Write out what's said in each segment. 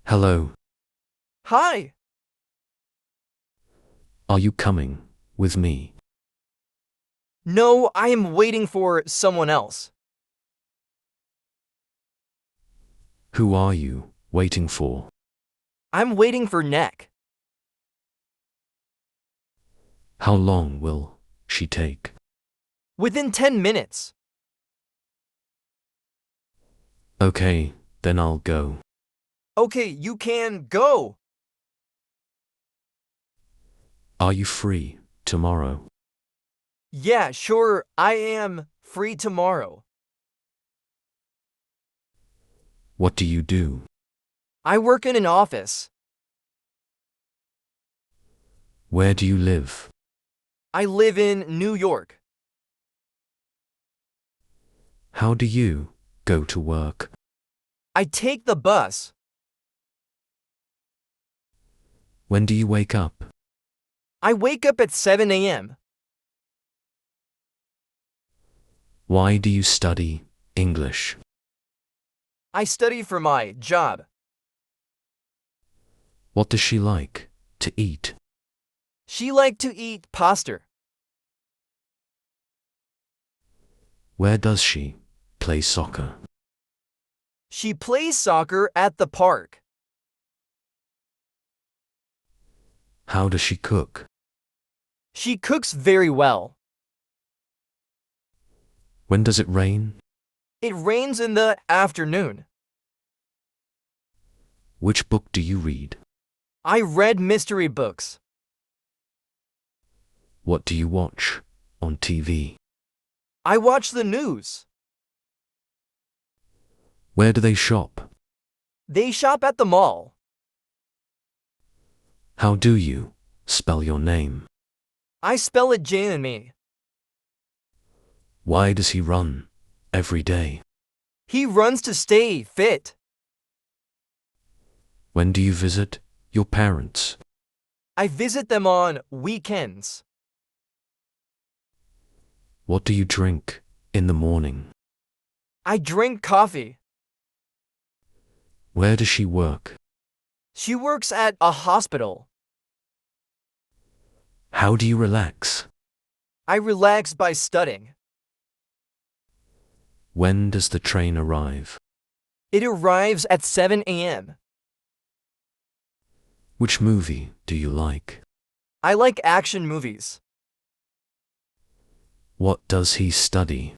Hello. Hi. Are you coming with me? No, I am waiting for someone else. Who are you waiting for? I'm waiting for Nick. How long will she take? Within 10 minutes. Okay, then I'll go. Okay, you can go. Are you free tomorrow? Yeah, sure, I am free tomorrow. What do you do? I work in an office. Where do you live? I live in New York. How do you go to work? I take the bus. When do you wake up? I wake up at 7 a.m. Why do you study English? I study for my job. What does she like to eat? She liked to eat pasta. Where does she play soccer? She plays soccer at the park. How does she cook? She cooks very well. When does it rain? It rains in the afternoon. Which book do you read? I read mystery books. What do you watch on TV? I watch the news. Where do they shop? They shop at the mall. How do you spell your name? I spell it Jane and me. Why does he run every day? He runs to stay fit. When do you visit your parents? I visit them on weekends. What do you drink in the morning? I drink coffee. Where does she work? She works at a hospital. How do you relax? I relax by studying. When does the train arrive? It arrives at 7 a.m. Which movie do you like? I like action movies. What does he study?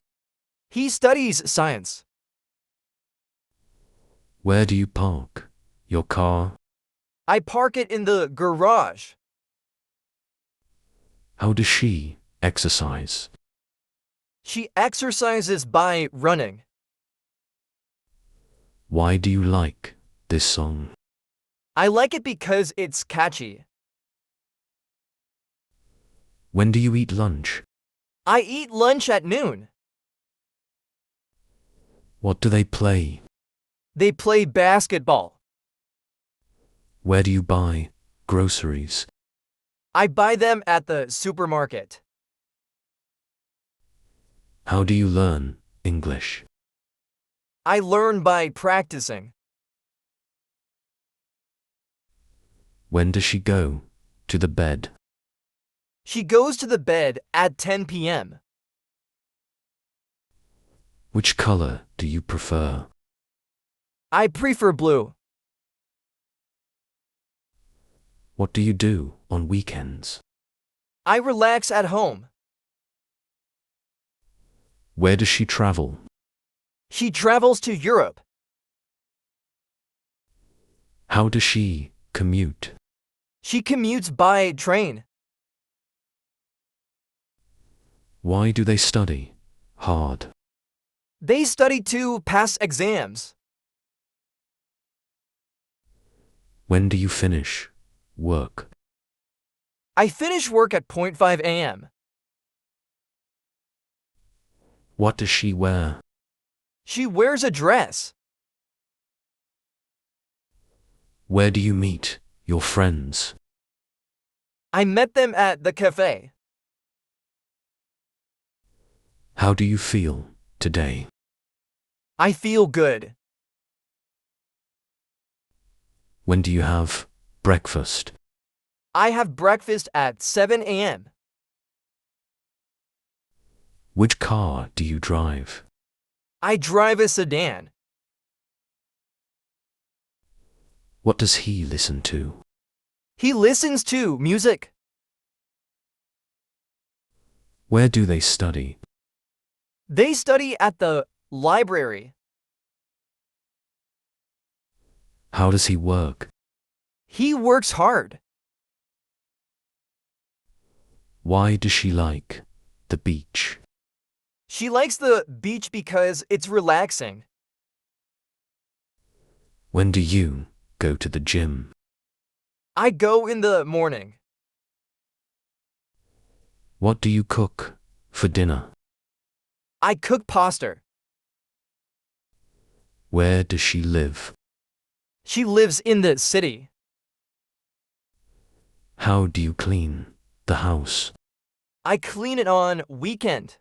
He studies science. Where do you park your car? I park it in the garage. How does she exercise? She exercises by running. Why do you like this song? I like it because it's catchy. When do you eat lunch? I eat lunch at noon. What do they play? They play basketball. Where do you buy groceries? I buy them at the supermarket. How do you learn English? I learn by practicing. When does she go to the bed? She goes to the bed at 10 p.m. Which color do you prefer? I prefer blue. What do you do on weekends? I relax at home. Where does she travel? She travels to Europe. How does she commute? She commutes by train. Why do they study hard? They study to pass exams. When do you finish work? I finish work at 5 a.m. What does she wear? She wears a dress. Where do you meet your friends? I met them at the cafe. How do you feel today? I feel good. When do you have breakfast? I have breakfast at 7 a.m. Which car do you drive? I drive a sedan. What does he listen to? He listens to music. Where do they study? They study at the library. How does he work? He works hard. Why does she like the beach? She likes the beach because it's relaxing. When do you go to the gym? I go in the morning. What do you cook for dinner? I cook pasta. Where does she live? She lives in the city. How do you clean the house? I clean it on weekend.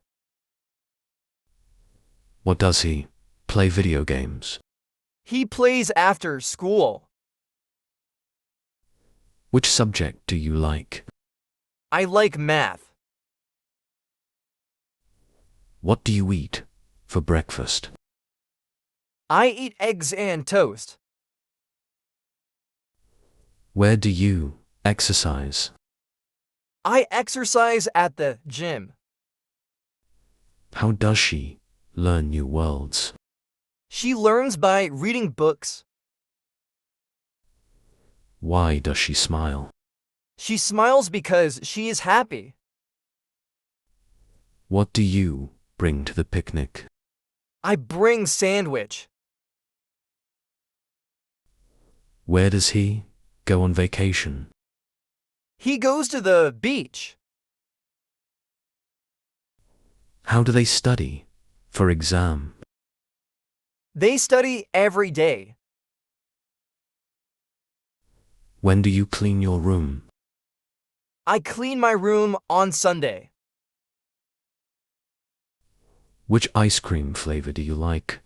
What does he play video games? He plays after school. Which subject do you like? I like math. What do you eat for breakfast? I eat eggs and toast. Where do you exercise? I exercise at the gym. How does she learn new words? She learns by reading books. Why does she smile? She smiles because she is happy. What do you bring to the picnic? I bring sandwich. Where does he go on vacation? He goes to the beach. How do they study for exam? They study every day. When do you clean your room? I clean my room on Sunday. Which ice cream flavor do you like?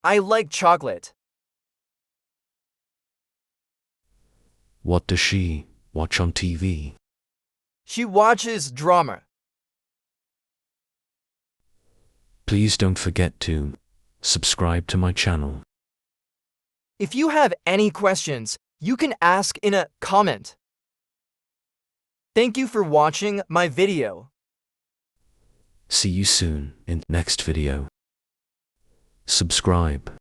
I like chocolate. What does she watch on TV? She watches drama. Please don't forget to subscribe to my channel. If you have any questions, you can ask in a comment. Thank you for watching my video. See you soon in next video. Subscribe.